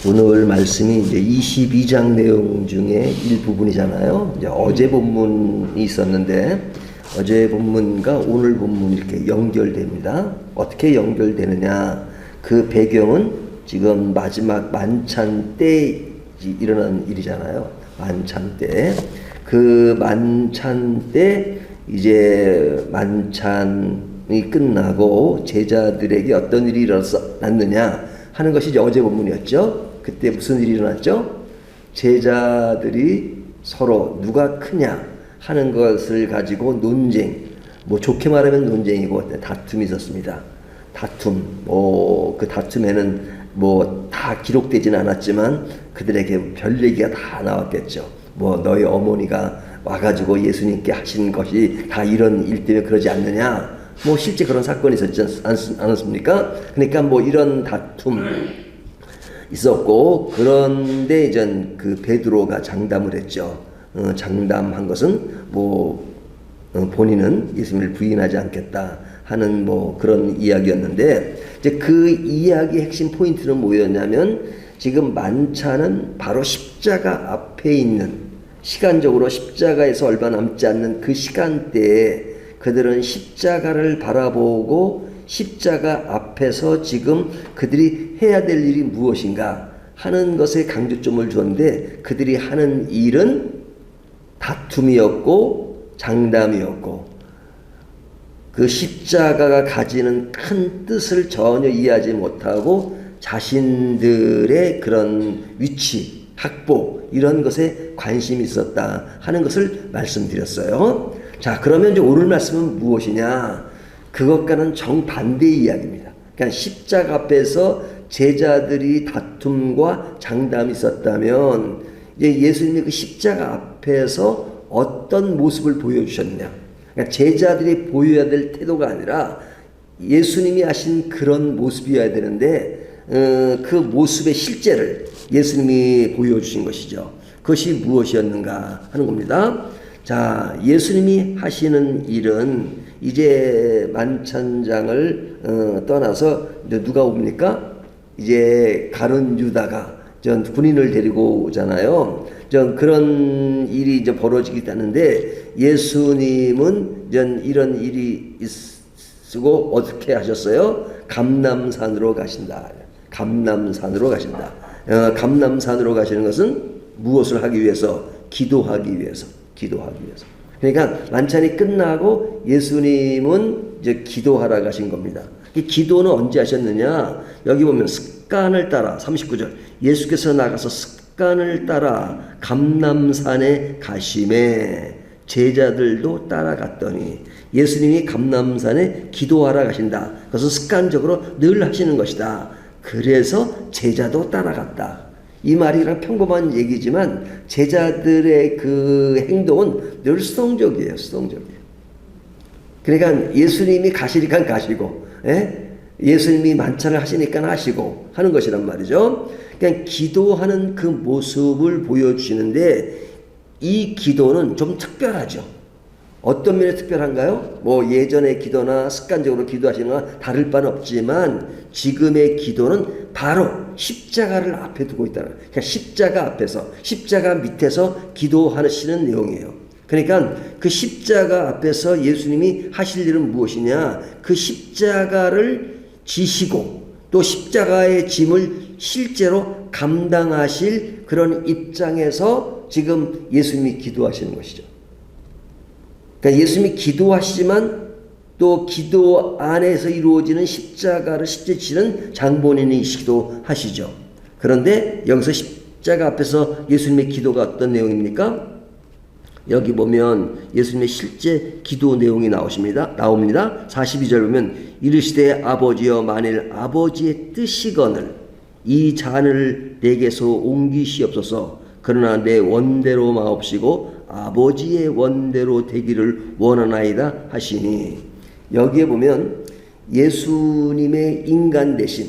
오늘 말씀이 이제 22장 내용 중에 일부분이잖아요. 이제 어제 본문이 있었는데 어제 본문과 오늘 본문이 이렇게 연결됩니다. 어떻게 연결되느냐? 그 배경은 지금 마지막 만찬 때 일어난 일이잖아요. 만찬 때. 그 만찬 때 이제 만찬이 끝나고 제자들에게 어떤 일이 일어났느냐 하는 것이 이제 어제 본문이었죠. 그때 무슨 일이 일어났죠? 제자들이 서로 누가 크냐 하는 것을 가지고 논쟁, 뭐 좋게 말하면 논쟁이고 다툼이 있었습니다. 다툼, 그 다툼에는 뭐 다 기록되지는 않았지만 그들에게 별 얘기가 다 나왔겠죠. 뭐 너희 어머니가 와가지고 예수님께 하신 것이 다 이런 일 때문에 그러지 않느냐. 뭐 실제 그런 사건이 있었지 않았습니까? 그러니까 뭐 이런 다툼 있었고, 그런데 이제 그 베드로가 장담을 했죠. 장담한 것은 본인은 예수님을 부인하지 않겠다 하는 뭐 그런 이야기였는데, 이제 그 이야기의 핵심 포인트는 뭐였냐면, 지금 만찬은 바로 십자가 앞에 있는, 시간적으로 십자가에서 얼마 남지 않는 그 시간대에 그들은 십자가를 바라보고 십자가 앞에서 지금 그들이 해야 될 일이 무엇인가 하는 것에 강조점을 주었는데, 그들이 하는 일은 다툼이었고 장담이었고, 그 십자가가 가지는 큰 뜻을 전혀 이해하지 못하고 자신들의 그런 위치, 확보 이런 것에 관심이 있었다 하는 것을 말씀드렸어요. 자, 그러면 이제 오늘 말씀은 무엇이냐? 그것과는 정반대의 이야기입니다. 그러니까 십자가 앞에서 제자들이 다툼과 장담이 있었다면, 이제 예수님이 그 십자가 앞에서 어떤 모습을 보여주셨느냐? 그러니까 제자들이 보여야 될 태도가 아니라 예수님이 하신 그런 모습이어야 되는데, 그 모습의 실제를 예수님이 보여주신 것이죠. 그것이 무엇이었는가 하는 겁니다. 자, 예수님이 하시는 일은 이제 만찬장을 떠나서 누가 옵니까? 이제 가룟 유다가 전 군인을 데리고 오잖아요. 전 그런 일이 이제 벌어지게 되는데, 예수님은 전 이런 일이 있고 어떻게 하셨어요? 감람산으로 가신다. 감람산으로 가신다. 감람산으로 가시는 것은 무엇을 하기 위해서? 기도하기 위해서. 기도하기 위해서. 그러니까 만찬이 끝나고 예수님은 이제 기도하러 가신 겁니다. 이 기도는 언제 하셨느냐? 여기 보면 습관을 따라 39절 예수께서 나가서 습관을 따라 감람산에 가심에 제자들도 따라갔더니, 예수님이 감람산에 기도하러 가신다. 그것은 습관적으로 늘 하시는 것이다. 그래서 제자도 따라갔다. 이 말이 그냥 평범한 얘기지만 제자들의 그 행동은 늘 수동적이에요. 수동적이에요. 그러니까 예수님이 가시니까 가시고, 예수님이 만찬을 하시니까 하시고 하는 것이란 말이죠. 그냥 기도하는 그 모습을 보여주시는데, 이 기도는 좀 특별하죠. 어떤 면에 특별한가요? 뭐 예전의 기도나 습관적으로 기도하시는 거나 다를 바는 없지만, 지금의 기도는 바로 십자가를 앞에 두고 있다는 거예요. 그러니까 십자가 앞에서, 십자가 밑에서 기도하시는 내용이에요. 그러니까 그 십자가 앞에서 예수님이 하실 일은 무엇이냐? 그 십자가를 지시고 또 십자가의 짐을 실제로 감당하실 그런 입장에서 지금 예수님이 기도하시는 것이죠. 그러니까 예수님이 기도하시지만 또 기도 안에서 이루어지는 십자가를 실제 지는 장본인이시기도 하시죠. 그런데 여기서 십자가 앞에서 예수님의 기도가 어떤 내용입니까? 여기 보면 예수님의 실제 기도 내용이 나옵니다. 42절 보면 이르시되 아버지여, 만일 아버지의 뜻이거늘 이 잔을 내게서 옮기시옵소서. 그러나 내 원대로 마옵시고 아버지의 원대로 되기를 원하나이다 하시니, 여기에 보면 예수님의 인간 되심,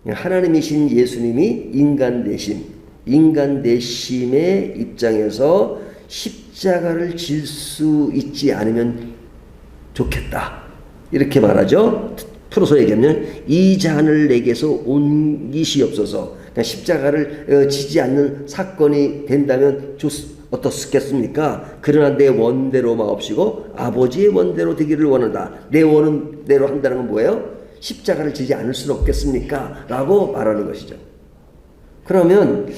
하나님이신 예수님이 인간 되심의 입장에서 십자가를 질 수 있지 않으면 좋겠다 이렇게 말하죠. 풀어서 얘기하면 이 잔을 내게서 옮기시옵소서. 그러니까 십자가를 지지 않는 사건이 된다면 어떻겠습니까? 그러나 내 원대로 마옵시고 아버지의 원대로 되기를 원한다. 내 원대로 한다는 건 뭐예요? 십자가를 지지 않을 수는 없겠습니까? 라고 말하는 것이죠. 그러면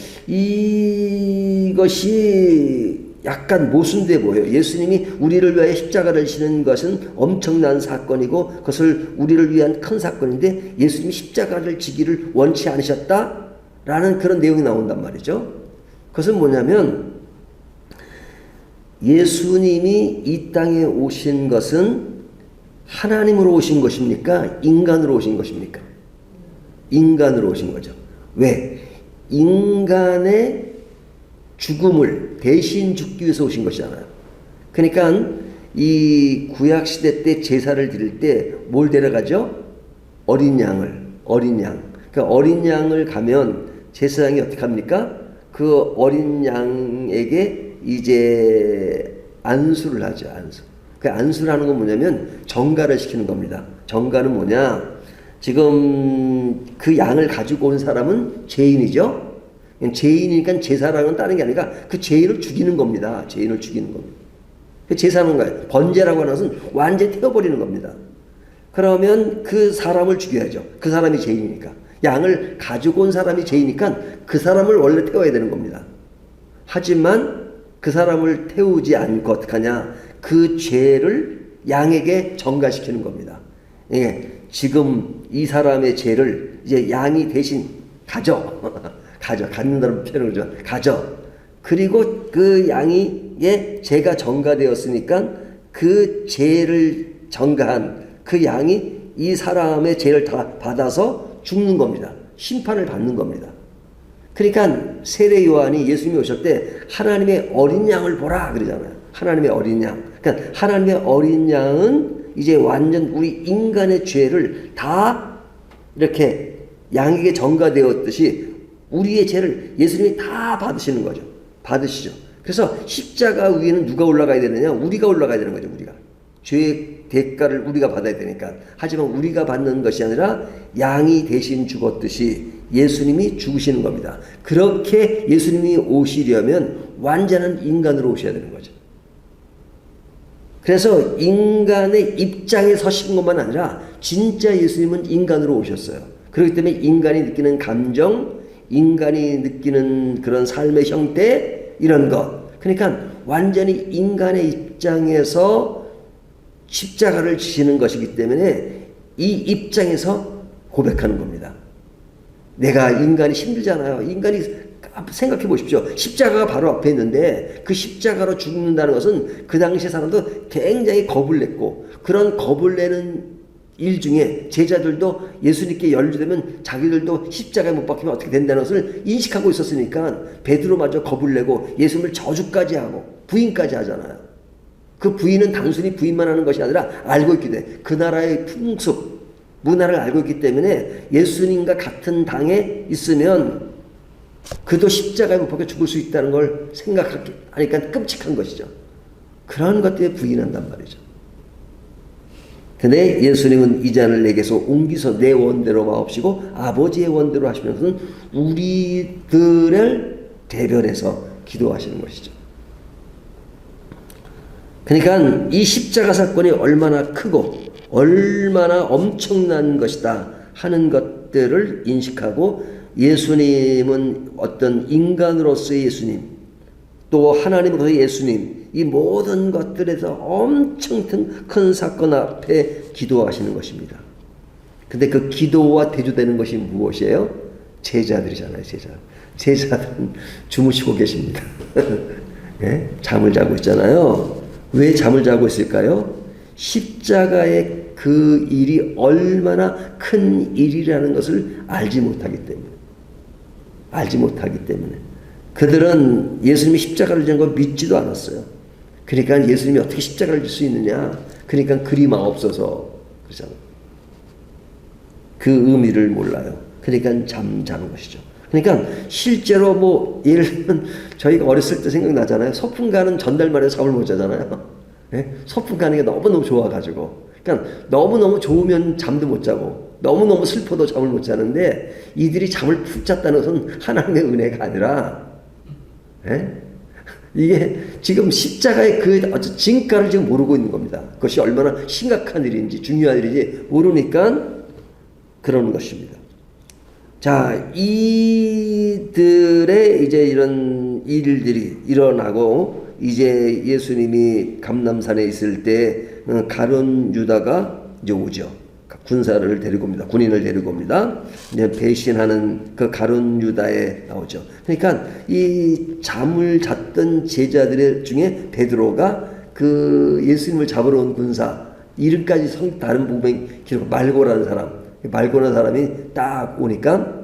이것이 약간 모순돼 보여요. 예수님이 우리를 위하여 십자가를 지는 것은 엄청난 사건이고 그것을 우리를 위한 큰 사건인데 예수님이 십자가를 지기를 원치 않으셨다라는 그런 내용이 나온단 말이죠. 그것은 뭐냐면 예수님이 이 땅에 오신 것은 하나님으로 오신 것입니까? 인간으로 오신 것입니까? 인간으로 오신 거죠. 왜? 인간의 죽음을 대신 죽기 위해서 오신 것이잖아요. 그러니까 이 구약 시대 때 제사를 드릴 때 뭘 데려가죠? 어린 양. 그러니까 어린 양을 가면 제사장이 어떻게 합니까? 그 어린 양에게 이제 안수를 하죠. 안수. 그 안수라는 건 뭐냐면 정가를 시키는 겁니다. 정가는 뭐냐? 지금 그 양을 가지고 온 사람은 죄인이죠. 죄인이니까 제사라는 다른 게 아니라 그 죄인을 죽이는 겁니다. 죄인을 죽이는 겁니다. 그 제사는 거예요. 번제라고 하는 것은 완전히 태워버리는 겁니다. 그러면 그 사람을 죽여야죠. 그 사람이 죄인이니까. 양을 가지고 온 사람이 죄이니까 그 사람을 원래 태워야 되는 겁니다. 하지만 그 사람을 태우지 않고 어떻게 하냐? 그 죄를 양에게 전가시키는 겁니다. 예, 지금 이 사람의 죄를 이제 양이 대신 갖는다는 표현을 좀 가져. 그리고 그 양이의 죄가 전가되었으니까 그 죄를 전가한 그 양이 이 사람의 죄를 다 받아서 죽는 겁니다. 심판을 받는 겁니다. 그러니까 세례 요한이 예수님이 오실 때 하나님의 어린 양을 보라 그러잖아요. 하나님의 어린 양. 그러니까 하나님의 어린 양은 이제 완전 우리 인간의 죄를 다 이렇게 양에게 전가되었듯이 우리의 죄를 예수님이 다 받으시는 거죠. 받으시죠. 그래서 십자가 위에는 누가 올라가야 되느냐? 우리가 올라가야 되는 거죠. 우리가. 죄의 대가를 우리가 받아야 되니까. 하지만 우리가 받는 것이 아니라 양이 대신 죽었듯이 예수님이 죽으시는 겁니다. 그렇게 예수님이 오시려면 완전한 인간으로 오셔야 되는 거죠. 그래서 인간의 입장에 서신 것만 아니라 진짜 예수님은 인간으로 오셨어요. 그렇기 때문에 인간이 느끼는 감정, 인간이 느끼는 그런 삶의 형태 이런 것. 그러니까 완전히 인간의 입장에서 십자가를 지시는 것이기 때문에 이 입장에서 고백하는 겁니다. 내가 인간이 힘들잖아요. 인간이 생각해 보십시오. 십자가가 바로 앞에 있는데 그 십자가로 죽는다는 것은 그 당시 사람도 굉장히 겁을 냈고 그런 겁을 내는 일 중에 제자들도 예수님께 연루되면 자기들도 십자가에 못 박히면 어떻게 된다는 것을 인식하고 있었으니까 베드로마저 겁을 내고 예수님을 저주까지 하고 부인까지 하잖아요. 그 부인은 단순히 부인만 하는 것이 아니라 알고 있기 때문에 그 나라의 풍습, 문화를 알고 있기 때문에 예수님과 같은 당에 있으면 그도 십자가에 못 박혀 죽을 수 있다는 걸 생각하니까 끔찍한 것이죠. 그런 것 때문에 부인한단 말이죠. 근데 예수님은 이 잔을 내게서 옮기서 내 원대로 마옵시고 아버지의 원대로 하시면서 우리들을 대변해서 기도하시는 것이죠. 그러니까 이 십자가 사건이 얼마나 크고 얼마나 엄청난 것이다 하는 것들을 인식하고 예수님은 어떤 인간으로서의 예수님 또 하나님으로서의 예수님 이 모든 것들에서 엄청 큰 사건 앞에 기도하시는 것입니다. 근데 그 기도와 대조되는 것이 무엇이에요? 제자들이잖아요. 제자들은 주무시고 계십니다. 네? 잠을 자고 있잖아요. 왜 잠을 자고 있을까요? 십자가의 그 일이 얼마나 큰 일이라는 것을 알지 못하기 때문에 그들은 예수님이 십자가를 지는 걸 믿지도 않았어요. 그러니까 예수님이 어떻게 십자가를 질 수 있느냐? 그러니까 그리마옵소서 그러잖아요. 그 의미를 몰라요. 그러니까 잠자는 것이죠. 그러니까 실제로 뭐 예를 들면 저희가 어렸을 때 생각나잖아요. 소풍 가는 전달 말에 잠을 못 자잖아요. 네? 소풍 가는 게 너무너무 좋아가지고 그러니까 너무너무 좋으면 잠도 못 자고 너무너무 슬퍼도 잠을 못 자는데 이들이 잠을 푹 잤다는 것은 하나님의 은혜가 아니라 이게 지금 십자가의 그 진가를 지금 모르고 있는 겁니다. 그것이 얼마나 심각한 일인지 중요한 일인지 모르니까 그러는 것입니다. 자, 이들의 이제 이런 일들이 일어나고 이제 예수님이 감람산에 있을 때 가룟 유다가 이제 오죠. 군사를 데리고 옵니다. 군인을 데리고 옵니다. 이제 배신하는 그 가룟 유다에 나오죠. 그러니까 이 잠을 잤던 제자들 중에 베드로가 그 예수님을 잡으러 온 군사 이름까지 다른 부분에 기록 말고라는 사람이 딱 오니까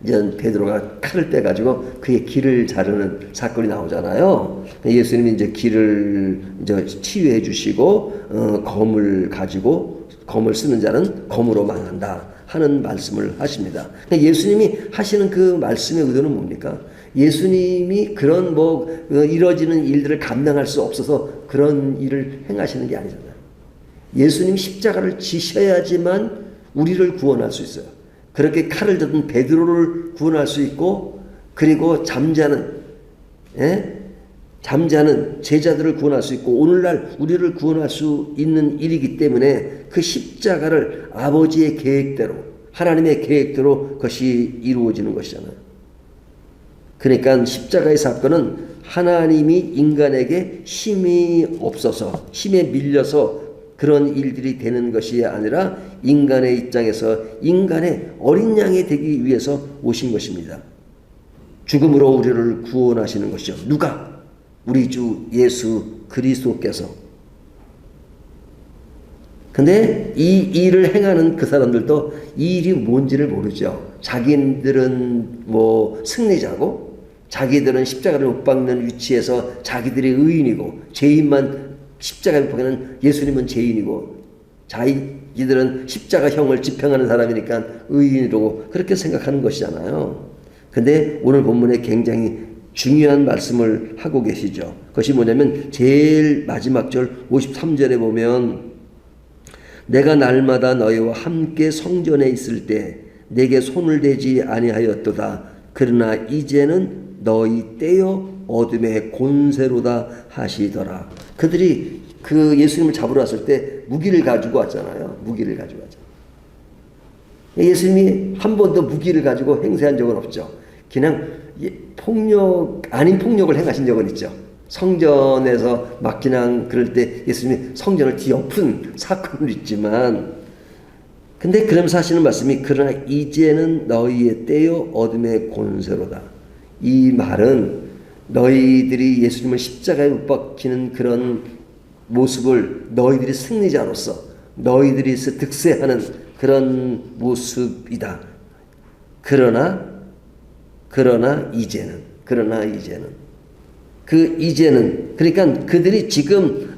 이제 베드로가 칼을 떼가지고 그의 귀를 자르는 사건이 나오잖아요. 예수님이 이제 귀를 이제 치유해 주시고 검을 쓰는 자는 검으로 망한다 하는 말씀을 하십니다. 예수님이 하시는 그 말씀의 의도는 뭡니까? 예수님이 그런 이뤄지는 일들을 감당할 수 없어서 그런 일을 행하시는 게 아니잖아요. 예수님이 십자가를 지셔야지만 우리를 구원할 수 있어요. 그렇게 칼을 든 베드로를 구원할 수 있고 그리고 잠자는 제자들을 구원할 수 있고 오늘날 우리를 구원할 수 있는 일이기 때문에 그 십자가를 아버지의 계획대로 하나님의 계획대로 그것이 이루어지는 것이잖아요. 그러니까 십자가의 사건은 하나님이 인간에게 힘에 밀려서 그런 일들이 되는 것이 아니라 인간의 입장에서 인간의 어린 양이 되기 위해서 오신 것입니다. 죽음으로 우리를 구원하시는 것이죠. 누가? 우리 주 예수 그리스도께서. 근데 이 일을 행하는 그 사람들도 이 일이 뭔지를 모르죠. 자기들은 승리자고 자기들은 십자가를 못 박는 위치에서 자기들이 의인이고 죄인만 십자가에 못 박는 예수님은 죄인이고 자기들은 십자가형을 집행하는 사람이니까 의인이라고 그렇게 생각하는 것이잖아요. 근데 오늘 본문에 굉장히 중요한 말씀을 하고 계시죠. 그것이 뭐냐면 제일 마지막 절 53절에 보면 내가 날마다 너희와 함께 성전에 있을 때 내게 손을 대지 아니하였도다. 그러나 이제는 너희 떼어 어둠의 권세로다 하시더라. 그들이 그 예수님을 잡으러 왔을 때 무기를 가지고 왔잖아요. 예수님이 한 번도 무기를 가지고 행세한 적은 없죠. 그냥 아닌 폭력을 행하신 적은 있죠. 성전에서 막 그냥 그럴 때 예수님이 성전을 뒤엎은 사건은 있지만 근데 그러면서 하시는 말씀이 그러나 이제는 너희의 떼어 어둠의 권세로다. 이 말은 너희들이 예수님을 십자가에 못 박히는 그런 모습을 너희들이 승리자로서 너희들이 득세하는 그런 모습이다. 그러나 이제는 그러니까 그들이 지금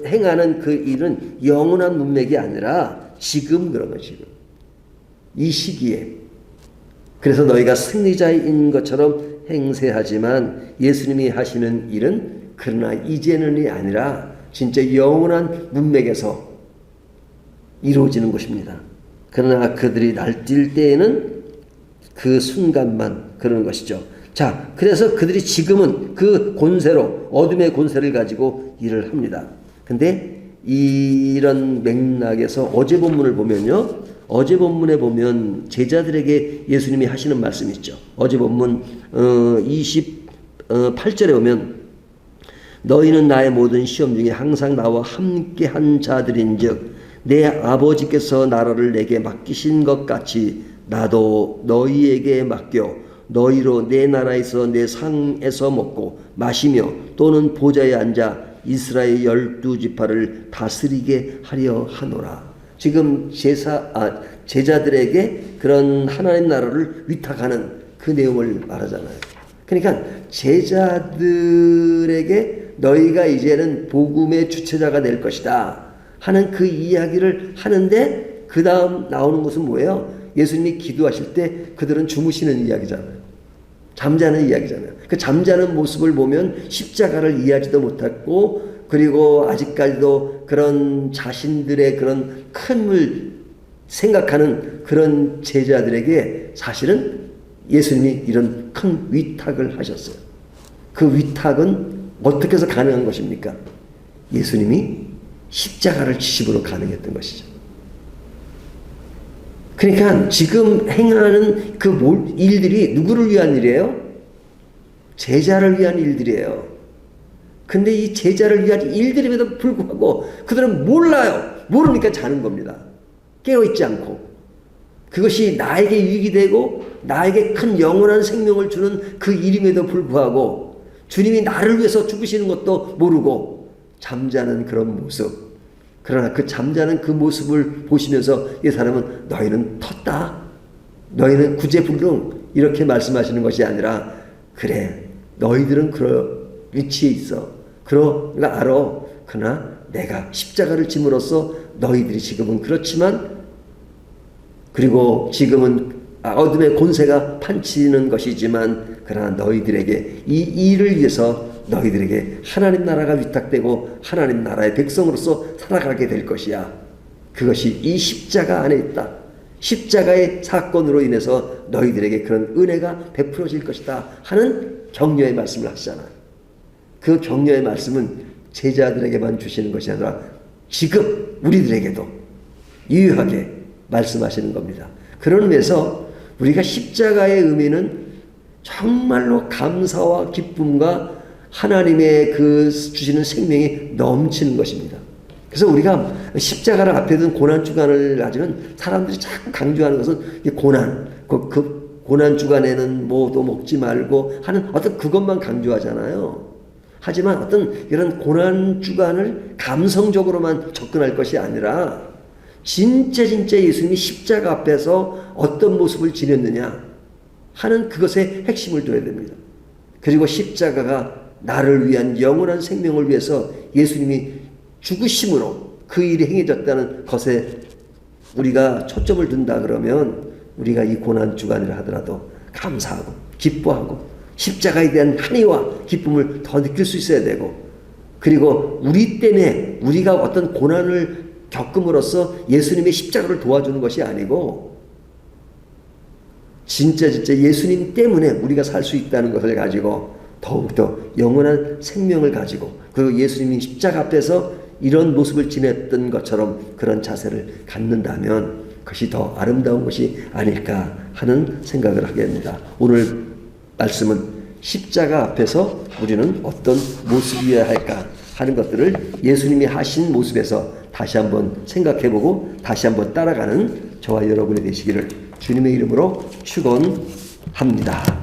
행하는 그 일은 영원한 문맥이 아니라 지금 그런 거예요. 지금 이 시기에. 그래서 너희가 승리자인 것처럼 행세하지만 예수님이 하시는 일은 그러나 이제는이 아니라 진짜 영원한 문맥에서 이루어지는 것입니다. 그러나 그들이 날뛸 때에는 그 순간만 그러는 것이죠. 자, 그래서 그들이 지금은 그 권세로 어둠의 권세를 가지고 일을 합니다. 근데 이런 맥락에서 어제 본문을 보면요. 어제 본문에 보면 제자들에게 예수님이 하시는 말씀이 있죠. 어제 본문 28절에 보면 너희는 나의 모든 시험 중에 항상 나와 함께한 자들인즉 내 아버지께서 나라를 내게 맡기신 것 같이 나도 너희에게 맡겨 너희로 내 나라에서 내 상에서 먹고 마시며 또는 보좌에 앉아 이스라엘 12지파를 다스리게 하려 하노라. 지금 제자들에게 그런 하나님 나라를 위탁하는 그 내용을 말하잖아요. 그러니까 제자들에게 너희가 이제는 복음의 주체자가 될 것이다 하는 그 이야기를 하는데 그 다음 나오는 것은 뭐예요? 예수님이 기도하실 때 그들은 주무시는 이야기잖아요. 잠자는 이야기잖아요. 그 잠자는 모습을 보면 십자가를 이해하지도 못했고 그리고 아직까지도 그런 자신들의 그런 큰을 생각하는 그런 제자들에게 사실은 예수님이 이런 큰 위탁을 하셨어요. 그 위탁은 어떻게 해서 가능한 것입니까? 예수님이 십자가를 지심으로 가능했던 것이죠. 그러니까 지금 행하는 그 일들이 누구를 위한 일이에요? 제자를 위한 일들이에요. 근데 이 제자를 위한 일들임에도 불구하고 그들은 몰라요. 모르니까 자는 겁니다. 깨어있지 않고. 그것이 나에게 유익이 되고 나에게 큰 영원한 생명을 주는 그 일임에도 불구하고 주님이 나를 위해서 죽으시는 것도 모르고 잠자는 그런 모습. 그러나 그 잠자는 그 모습을 보시면서 이 사람은 너희는 텄다. 너희는 구제불능. 이렇게 말씀하시는 것이 아니라 그래 너희들은 그런 위치에 있어. 그런 거 알아. 그러나 내가 십자가를 짐으로써 너희들이 지금은 그렇지만 그리고 지금은 어둠의 권세가 판치는 것이지만 그러나 너희들에게 이 일을 위해서 너희들에게 하나님 나라가 위탁되고 하나님 나라의 백성으로서 살아가게 될 것이야. 그것이 이 십자가 안에 있다. 십자가의 사건으로 인해서 너희들에게 그런 은혜가 베풀어질 것이다 하는 격려의 말씀을 하시잖아요. 그 격려의 말씀은 제자들에게만 주시는 것이 아니라 지금 우리들에게도 유효하게 말씀하시는 겁니다. 그런 의미에서 우리가 십자가의 의미는 정말로 감사와 기쁨과 하나님의 그 주시는 생명이 넘치는 것입니다. 그래서 우리가 십자가를 앞에 둔 고난주간을 가지고는 사람들이 자꾸 강조하는 것은 이 고난, 그 고난주간에는 뭐도 먹지 말고 하는 어떤 그것만 강조하잖아요. 하지만 어떤 이런 고난주간을 감성적으로만 접근할 것이 아니라 진짜 예수님이 십자가 앞에서 어떤 모습을 지녔느냐 하는 그것에 핵심을 둬야 됩니다. 그리고 십자가가 나를 위한 영원한 생명을 위해서 예수님이 죽으심으로 그 일이 행해졌다는 것에 우리가 초점을 둔다 그러면 우리가 이 고난주간이라 하더라도 감사하고 기뻐하고 십자가에 대한 한의와 기쁨을 더 느낄 수 있어야 되고 그리고 우리 때문에 우리가 어떤 고난을 겪음으로써 예수님의 십자가를 도와주는 것이 아니고 진짜 예수님 때문에 우리가 살 수 있다는 것을 가지고 더욱더 영원한 생명을 가지고 그리고 예수님이 십자가 앞에서 이런 모습을 지냈던 것처럼 그런 자세를 갖는다면 그것이 더 아름다운 것이 아닐까 하는 생각을 하게 됩니다. 오늘 말씀은 십자가 앞에서 우리는 어떤 모습이어야 할까 하는 것들을 예수님이 하신 모습에서 다시 한번 생각해보고 다시 한번 따라가는 저와 여러분이 되시기를 주님의 이름으로 축원합니다.